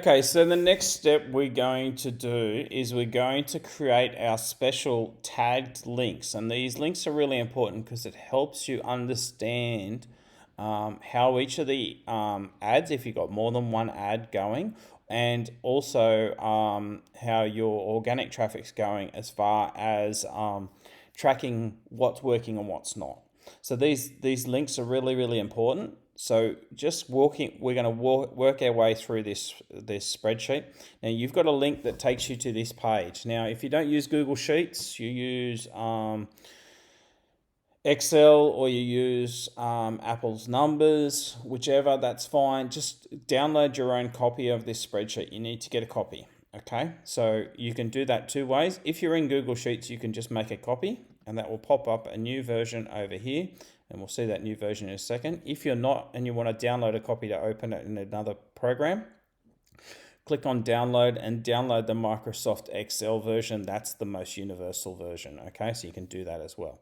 Okay, so the next step we're going to do is we're going to create our special tagged links. And these links are really important because it helps you understand how each of the ads, if you've got more than one ad going, and also how your organic traffic's going as far as tracking what's working and what's not. So these links are really important. So we're going to work our way through this spreadsheet. Now you've got a link that takes you to this page. Now, if you don't use Google Sheets, you use Excel or you use Apple's Numbers, whichever, that's fine. Just download your own copy of this spreadsheet. You need to get a copy. Okay, so you can do that two ways. If you're in Google Sheets, you can just make a copy and that will pop up a new version over here. And we'll see that new version in a second. If you're not and you want to download a copy to open it in another program, click on download and download the Microsoft Excel version. That's the most universal version. Okay, so you can do that as well.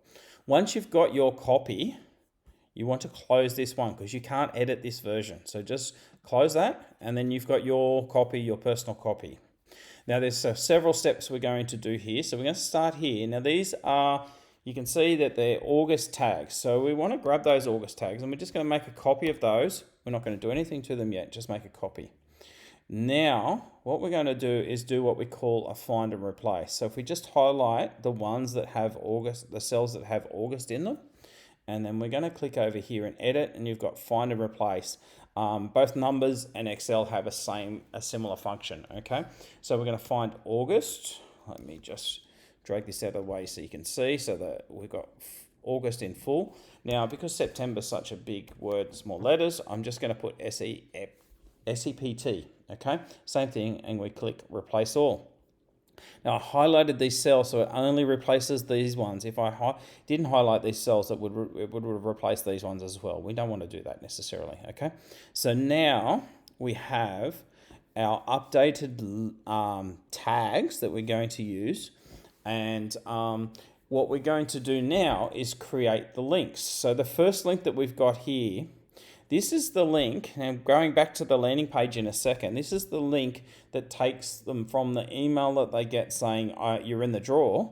Once you've got your copy, you want to close this one because you can't edit this version. So just close that and then you've got your copy, your personal copy. Now there's several steps we're going to do here. So we're going to start here. Now these are, you can see that they're August tags. So we want to grab those August tags and we're just going to make a copy of those. We're not going to do anything to them yet, just make a copy. Now, what we're going to do is do what we call a find and replace. So if we just highlight the ones that have August, the cells that have August in them, and then we're going to click over here and edit, and you've got find and replace. Both Numbers and Excel have a similar function, okay? So we're going to find August. Let me just drag this out of the way so you can see, so that we've got August in full. Now, because September is such a big word, small letters, I'm just going to put SEPT, okay? Same thing, and we click replace all. Now I highlighted these cells so it only replaces these ones. If I didn't highlight these cells, it would replace these ones as well. We don't want to do that necessarily, okay? So now we have our updated tags that we're going to use, and what we're going to do now is create the links. So the first link that we've got here, this is the link, and going back to the landing page in a second, this is the link that takes them from the email that they get saying you're in the draw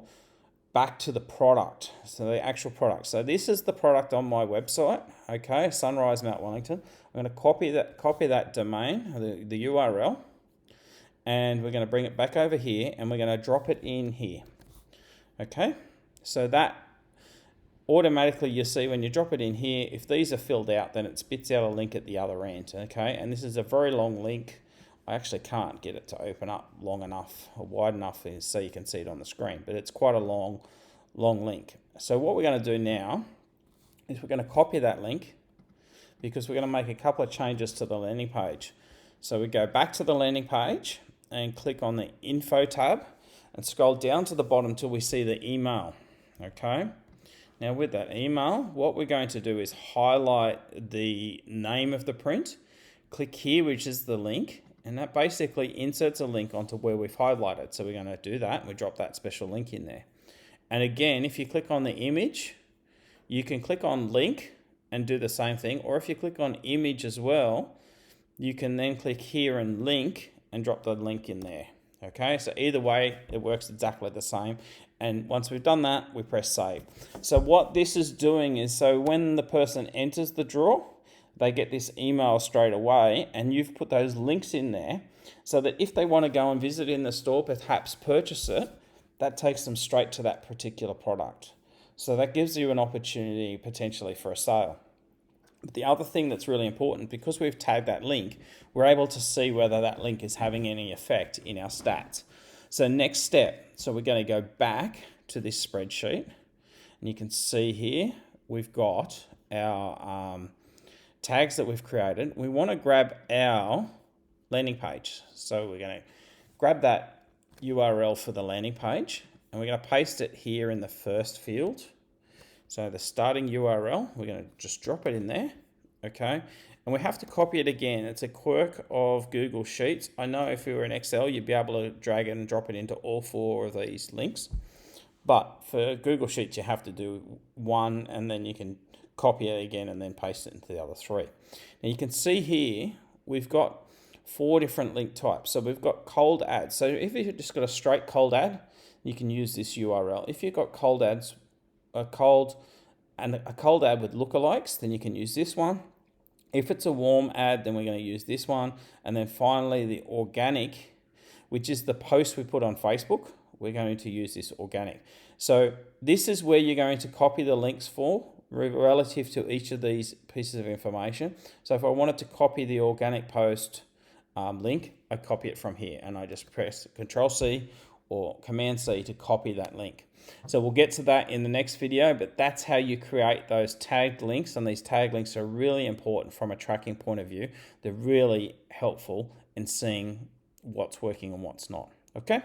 back to the product, so the actual product. So this is the product on my website, okay, Sunrise Mount Wellington. I'm going to copy that domain, the URL, and we're going to bring it back over here, and we're going to drop it in here, okay? So that automatically, you see when you drop it in here, if these are filled out, then it spits out a link at the other end, okay? And this is a very long link. I actually can't get it to open up long enough or wide enough so you can see it on the screen, but it's quite a long link. So what we're going to do now is we're going to copy that link because we're going to make a couple of changes to the landing page. So we go back to the landing page and click on the info tab and scroll down to the bottom till we see the email, okay? Now with that email, what we're going to do is highlight the name of the print, click here, which is the link, and that basically inserts a link onto where we've highlighted. So we're going to do that, and we drop that special link in there. And again, if you click on the image, you can click on link and do the same thing, or if you click on image as well, you can then click here and link and drop the link in there. Okay, so either way, it works exactly the same. And once we've done that, we press save. So what this is doing is, so when the person enters the draw, they get this email straight away, and you've put those links in there so that if they want to go and visit in the store, perhaps purchase it, that takes them straight to that particular product. So that gives you an opportunity potentially for a sale. But the other thing that's really important, because we've tagged that link, we're able to see whether that link is having any effect in our stats. So next step, so we're going to go back to this spreadsheet, and you can see here we've got our tags that we've created. We want to grab our landing page. So we're going to grab that URL for the landing page, and we're going to paste it here in the first field. So the starting URL, we're going to just drop it in there, okay? And we have to copy it again. It's a quirk of Google Sheets. I know if you were in Excel, you'd be able to drag it and drop it into all four of these links. But for Google Sheets, you have to do one, and then you can copy it again and then paste it into the other three. Now you can see here, we've got 4 different link types. So we've got cold ads. So if you've just got a straight cold ad, you can use this URL. If you've got cold ads, a cold ad with lookalikes, then you can use this one. If it's a warm ad, then we're going to use this one. And then finally the organic, which is the post we put on Facebook, we're going to use this organic. So this is where you're going to copy the links for relative to each of these pieces of information. So if I wanted to copy the organic post link, I copy it from here and I just press Control C or Command C to copy that link. So we'll get to that in the next video, but that's how you create those tagged links, and these tag links are really important from a tracking point of view. They're really helpful in seeing what's working and what's not. Okay?